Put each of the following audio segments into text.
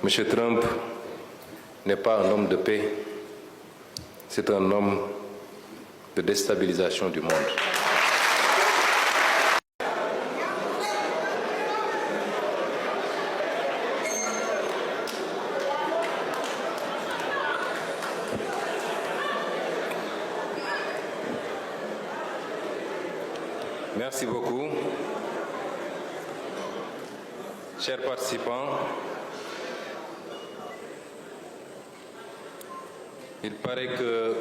M. Trump n'est pas un homme de paix, c'est un homme de déstabilisation du monde. Merci beaucoup. Chers participants, il paraît que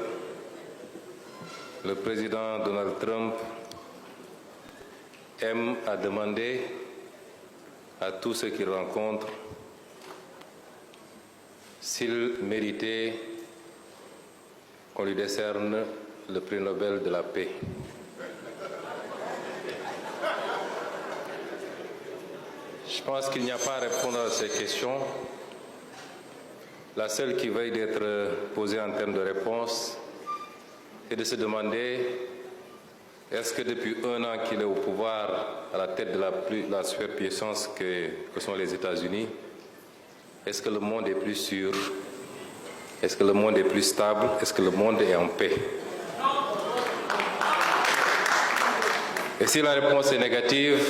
le président Donald Trump aime à demander à tous ceux qu'il rencontre s'il méritait qu'on lui décerne le prix Nobel de la paix. Je pense qu'il n'y a pas à répondre à ces questions. La seule qui veuille d'être posée en termes de réponse est de se demander est-ce que depuis un an qu'il est au pouvoir, à la tête de la superpuissance que sont les États-Unis, est-ce que le monde est plus sûr? Est-ce que le monde est plus stable? Est-ce que le monde est en paix? Et si la réponse est négative,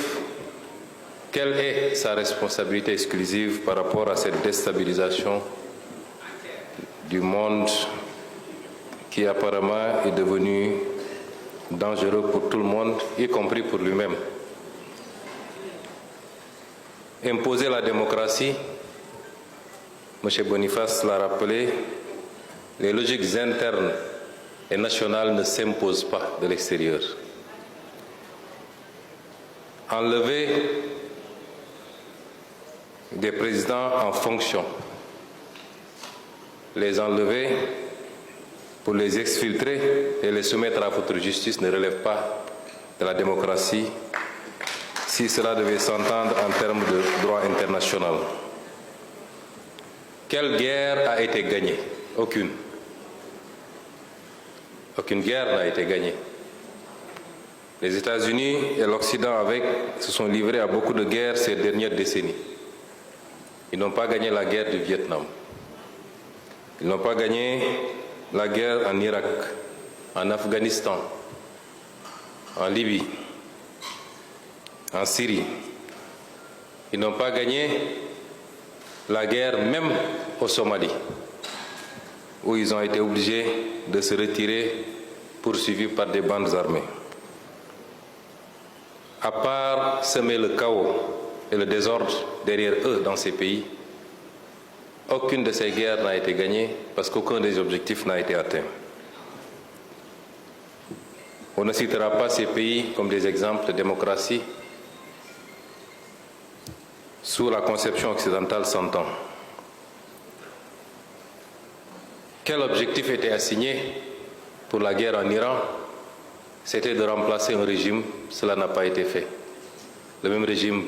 quelle est sa responsabilité exclusive par rapport à cette déstabilisation du monde qui apparemment est devenu dangereux pour tout le monde, y compris pour lui-même? Imposer la démocratie, M. Boniface l'a rappelé, les logiques internes et nationales ne s'imposent pas de l'extérieur. Enlever des présidents en fonction, les enlever pour les exfiltrer et les soumettre à votre justice ne relève pas de la démocratie si cela devait s'entendre en termes de droit international. Quelle guerre a été gagnée? Aucune. Aucune guerre n'a été gagnée. Les États-Unis et l'Occident avec se sont livrés à beaucoup de guerres ces dernières décennies. Ils n'ont pas gagné la guerre du Vietnam. Ils n'ont pas gagné la guerre en Irak, en Afghanistan, en Libye, en Syrie. Ils n'ont pas gagné la guerre même au Somalie, où ils ont été obligés de se retirer poursuivis par des bandes armées. À part semer le chaos et le désordre derrière eux dans ces pays, aucune de ces guerres n'a été gagnée parce qu'aucun des objectifs n'a été atteint. On ne citera pas ces pays comme des exemples de démocratie sous la conception occidentale s'entend. Quel objectif était assigné pour la guerre en Iran? C'était de remplacer un régime, cela n'a pas été fait. Le même régime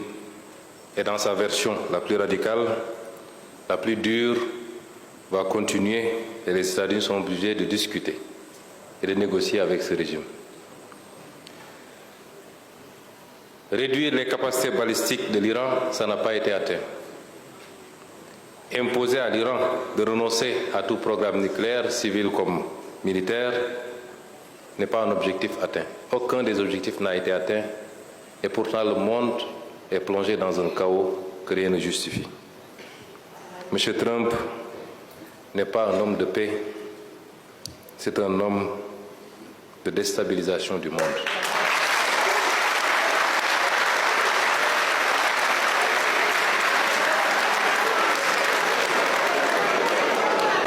est dans sa version la plus radicale, la plus dure, va continuer et les États-Unis sont obligés de discuter et de négocier avec ce régime. Réduire les capacités balistiques de l'Iran, ça n'a pas été atteint. Imposer à l'Iran de renoncer à tout programme nucléaire, civil comme militaire, n'est pas un objectif atteint. Aucun des objectifs n'a été atteint et pourtant le monde est plongé dans un chaos que rien ne justifie. M. Trump n'est pas un homme de paix, c'est un homme de déstabilisation du monde.